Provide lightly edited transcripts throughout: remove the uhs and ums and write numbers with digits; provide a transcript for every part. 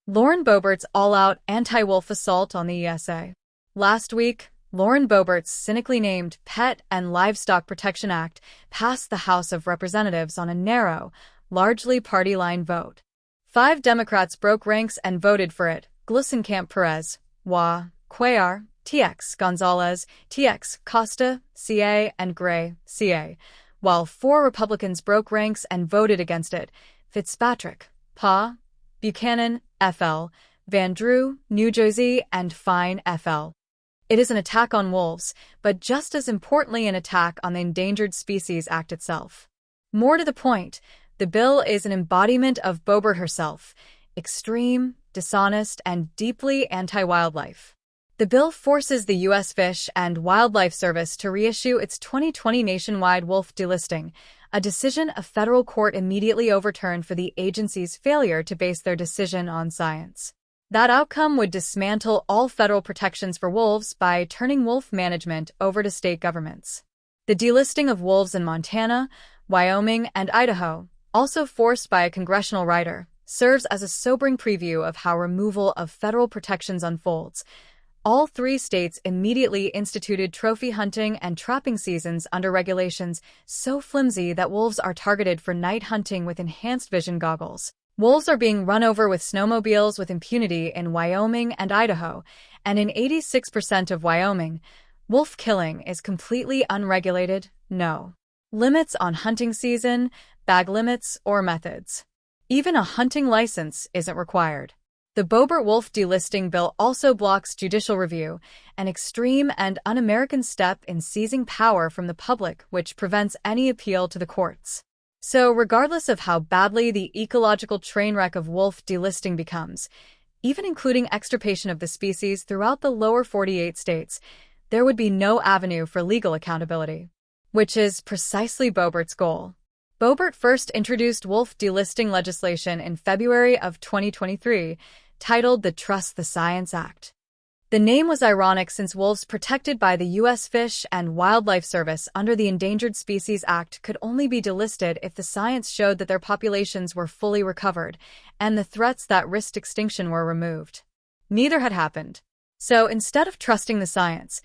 Lauren Boebert's all-out anti-wolf assault on the ESA. Last week, Lauren Boebert's cynically named Pet and Livestock Protection Act passed the House of Representatives on a narrow, largely party-line vote. 5 Democrats broke ranks and voted for it: Gleusenkamp, Perez, Cuellar, TX Gonzalez, TX Costa, CA, and Gray, CA, while 4 Republicans broke ranks and voted against it: Fitzpatrick, Buchanan, FL, Van Drew, New Jersey, and Fine, FL. It is an attack on wolves, but just as importantly an attack on the Endangered Species Act itself. More to the point, the bill is an embodiment of Boebert herself: extreme, dishonest, and deeply anti-wildlife. The bill forces the U.S. Fish and Wildlife Service to reissue its 2020 nationwide wolf delisting, a decision a federal court immediately overturned for the agency's failure to base their decision on science. That outcome would dismantle all federal protections for wolves by turning wolf management over to state governments. The delisting of wolves in Montana, Wyoming, and Idaho, also forced by a congressional writer, serves as a sobering preview of how removal of federal protections unfolds. All 3 states immediately instituted trophy hunting and trapping seasons under regulations so flimsy that wolves are targeted for night hunting with enhanced vision goggles. Wolves are being run over with snowmobiles with impunity in Wyoming and Idaho, and in 86% of Wyoming, wolf killing is completely unregulated. No limits on hunting season, bag limits, or methods. Even a hunting license isn't required. The Boebert wolf delisting bill also blocks judicial review, an extreme and un-American step in seizing power from the public which prevents any appeal to the courts. So regardless of how badly the ecological train wreck of wolf delisting becomes, even including extirpation of the species throughout the lower 48 states, there would be no avenue for legal accountability, which is precisely Boebert's goal. Boebert first introduced wolf delisting legislation in February of 2023, titled the Trust the Science Act. The name was ironic since wolves protected by the U.S. Fish and Wildlife Service under the Endangered Species Act could only be delisted if the science showed that their populations were fully recovered and the threats that risked extinction were removed. Neither had happened. So instead of trusting the science,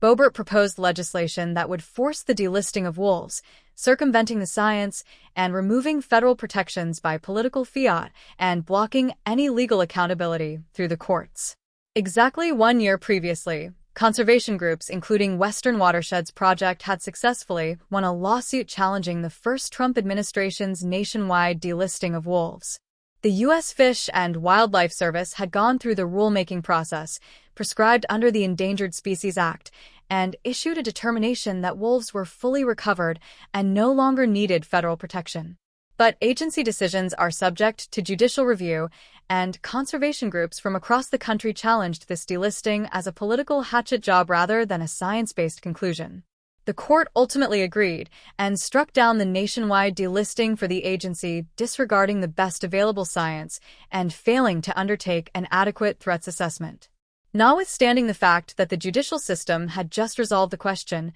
Boebert proposed legislation that would force the delisting of wolves, circumventing the science and removing federal protections by political fiat and blocking any legal accountability through the courts. Exactly 1 year previously, conservation groups including Western Watersheds Project had successfully won a lawsuit challenging the first Trump administration's nationwide delisting of wolves. The U.S. Fish and Wildlife Service had gone through the rulemaking process prescribed under the Endangered Species Act and issued a determination that wolves were fully recovered and no longer needed federal protection. But agency decisions are subject to judicial review, and conservation groups from across the country challenged this delisting as a political hatchet job rather than a science-based conclusion. The court ultimately agreed and struck down the nationwide delisting for the agency, disregarding the best available science and failing to undertake an adequate threats assessment. Notwithstanding the fact that the judicial system had just resolved the question,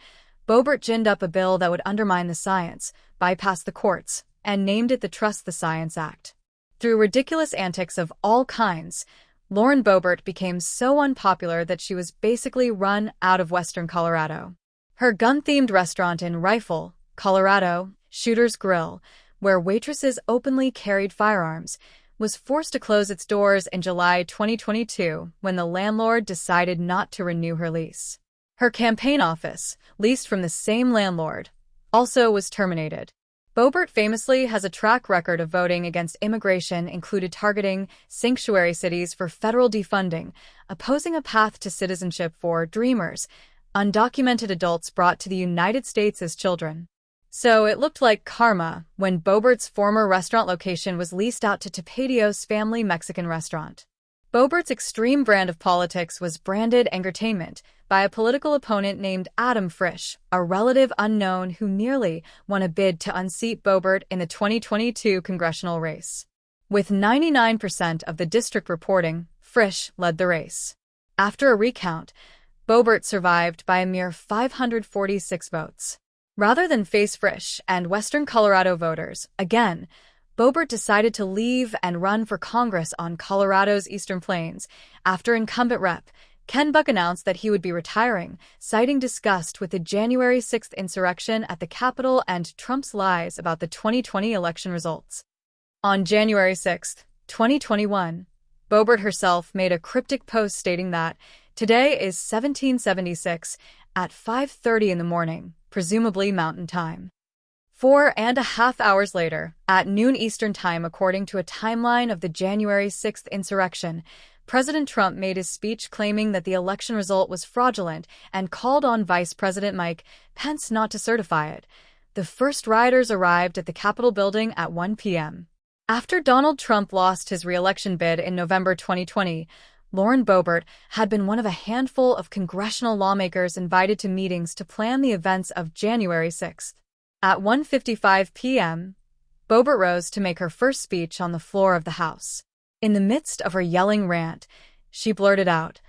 Boebert ginned up a bill that would undermine the science, bypass the courts, and named it the Trust the Science Act. Through ridiculous antics of all kinds, Lauren Boebert became so unpopular that she was basically run out of Western Colorado. Her gun-themed restaurant in Rifle, Colorado, Shooter's Grill, where waitresses openly carried firearms, was forced to close its doors in July 2022 when the landlord decided not to renew her lease. Her campaign office, leased from the same landlord, also was terminated. Boebert famously has a track record of voting against immigration, included targeting sanctuary cities for federal defunding, opposing a path to citizenship for Dreamers, undocumented adults brought to the United States as children. So it looked like karma when Boebert's former restaurant location was leased out to Tapatio's family Mexican restaurant. Boebert's extreme brand of politics was branded entertainment by a political opponent named Adam Frisch, a relative unknown who nearly won a bid to unseat Boebert in the 2022 congressional race. With 99% of the district reporting, Frisch led the race. After a recount, Boebert survived by a mere 546 votes. Rather than face Frisch and Western Colorado voters, again, Boebert decided to leave and run for Congress on Colorado's Eastern Plains after incumbent Rep. Ken Buck announced that he would be retiring, citing disgust with the January 6th insurrection at the Capitol and Trump's lies about the 2020 election results. On January 6, 2021, Boebert herself made a cryptic post stating that today is 1776 at 5:30 in the morning, presumably Mountain Time. 4.5 hours later, at noon Eastern Time according to a timeline of the January 6th insurrection, President Trump made his speech claiming that the election result was fraudulent and called on Vice President Mike Pence not to certify it. The first rioters arrived at the Capitol building at 1 p.m. After Donald Trump lost his re-election bid in November 2020, Lauren Boebert had been one of a handful of congressional lawmakers invited to meetings to plan the events of January 6th. At 1:55 p.m., Boebert rose to make her first speech on the floor of the House. In the midst of her yelling rant, she blurted out,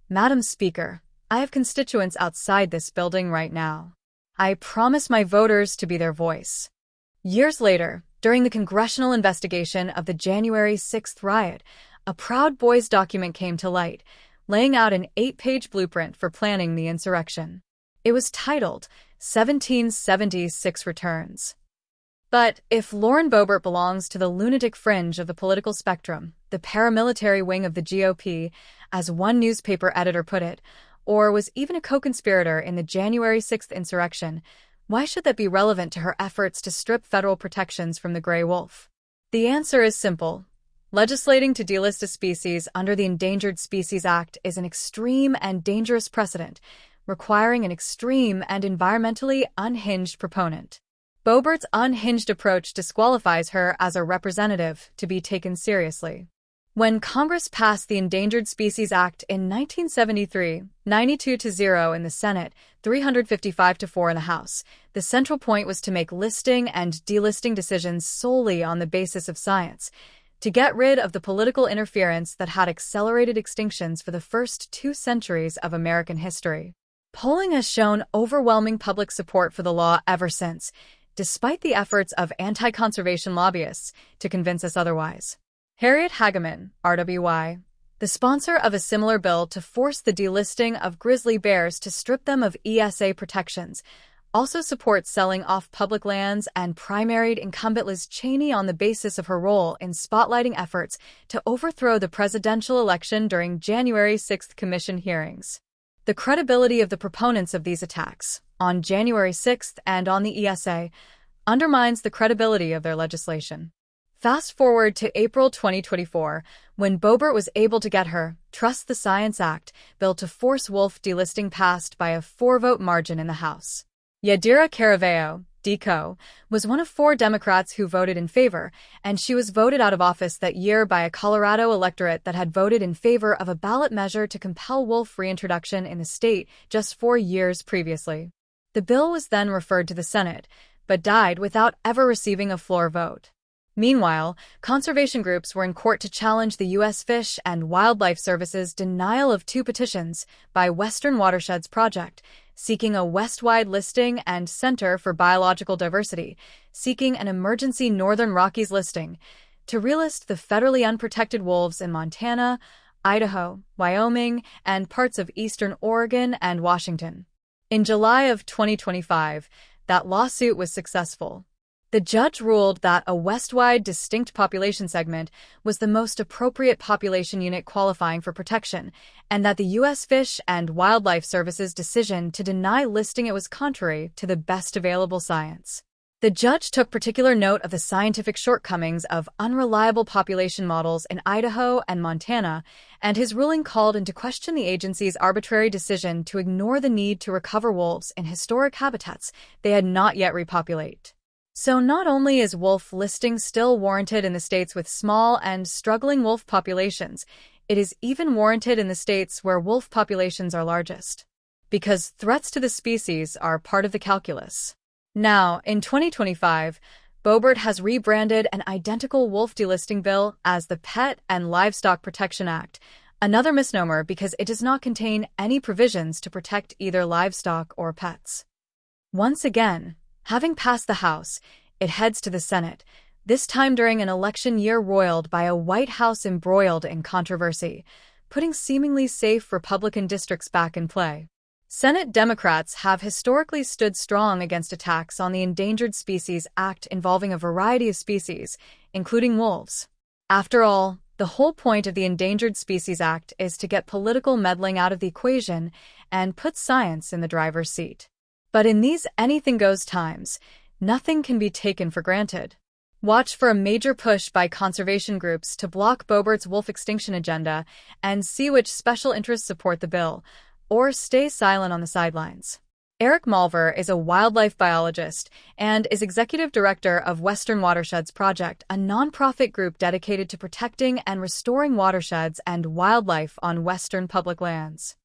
"Madam Speaker, I have constituents outside this building right now. I promise my voters to be their voice." Years later, during the congressional investigation of the January 6th riot, a Proud Boys document came to light, laying out an 8-page blueprint for planning the insurrection. It was titled 1776 Returns. But if Lauren Boebert belongs to the lunatic fringe of the political spectrum, the paramilitary wing of the GOP, as one newspaper editor put it, or was even a co-conspirator in the January 6th insurrection, why should that be relevant to her efforts to strip federal protections from the gray wolf? The answer is simple. Legislating to delist a species under the Endangered Species Act is an extreme and dangerous precedent, requiring an extreme and environmentally unhinged proponent. Boebert's unhinged approach disqualifies her as a representative to be taken seriously. When Congress passed the Endangered Species Act in 1973, 92-0 in the Senate, 355-4 in the House, the central point was to make listing and delisting decisions solely on the basis of science, to get rid of the political interference that had accelerated extinctions for the first 2 centuries of American history. Polling has shown overwhelming public support for the law ever since, despite the efforts of anti-conservation lobbyists to convince us otherwise. Harriet Hageman, RWY, the sponsor of a similar bill to force the delisting of grizzly bears to strip them of ESA protections, also supports selling off public lands and primaried incumbent Liz Cheney on the basis of her role in spotlighting efforts to overthrow the presidential election during January 6th Commission hearings. The credibility of the proponents of these attacks, on January 6th and on the ESA, undermines the credibility of their legislation. Fast forward to April 2024, when Boebert was able to get her Trust the Science Act bill to force wolf delisting passed by a 4-vote margin in the House. Yadira Caraveo, DCO, was one of 4 Democrats who voted in favor, and she was voted out of office that year by a Colorado electorate that had voted in favor of a ballot measure to compel wolf reintroduction in the state just 4 years previously. The bill was then referred to the Senate, but died without ever receiving a floor vote. Meanwhile, conservation groups were in court to challenge the U.S. Fish and Wildlife Service's denial of 2 petitions by Western Watersheds Project, seeking a West-wide listing, and Center for Biological Diversity, seeking an emergency Northern Rockies listing, to relist the federally unprotected wolves in Montana, Idaho, Wyoming, and parts of eastern Oregon and Washington. In July of 2025, that lawsuit was successful. The judge ruled that a West-wide distinct population segment was the most appropriate population unit qualifying for protection, and that the U.S. Fish and Wildlife Service's decision to deny listing it was contrary to the best available science. The judge took particular note of the scientific shortcomings of unreliable population models in Idaho and Montana, and his ruling called into question the agency's arbitrary decision to ignore the need to recover wolves in historic habitats they had not yet repopulate. So not only is wolf listing still warranted in the states with small and struggling wolf populations, it is even warranted in the states where wolf populations are largest. Because threats to the species are part of the calculus. Now, in 2025, Boebert has rebranded an identical wolf delisting bill as the Pet and Livestock Protection Act, another misnomer because it does not contain any provisions to protect either livestock or pets. Once again, having passed the House, it heads to the Senate, this time during an election year roiled by a White House embroiled in controversy, putting seemingly safe Republican districts back in play. Senate Democrats have historically stood strong against attacks on the Endangered Species Act involving a variety of species, including wolves. After all, the whole point of the Endangered Species Act is to get political meddling out of the equation and put science in the driver's seat. But in these anything-goes times, nothing can be taken for granted. Watch for a major push by conservation groups to block Boebert's wolf extinction agenda and see which special interests support the bill, or stay silent on the sidelines. Eric Malver is a wildlife biologist and is executive director of Western Watersheds Project, a nonprofit group dedicated to protecting and restoring watersheds and wildlife on Western public lands.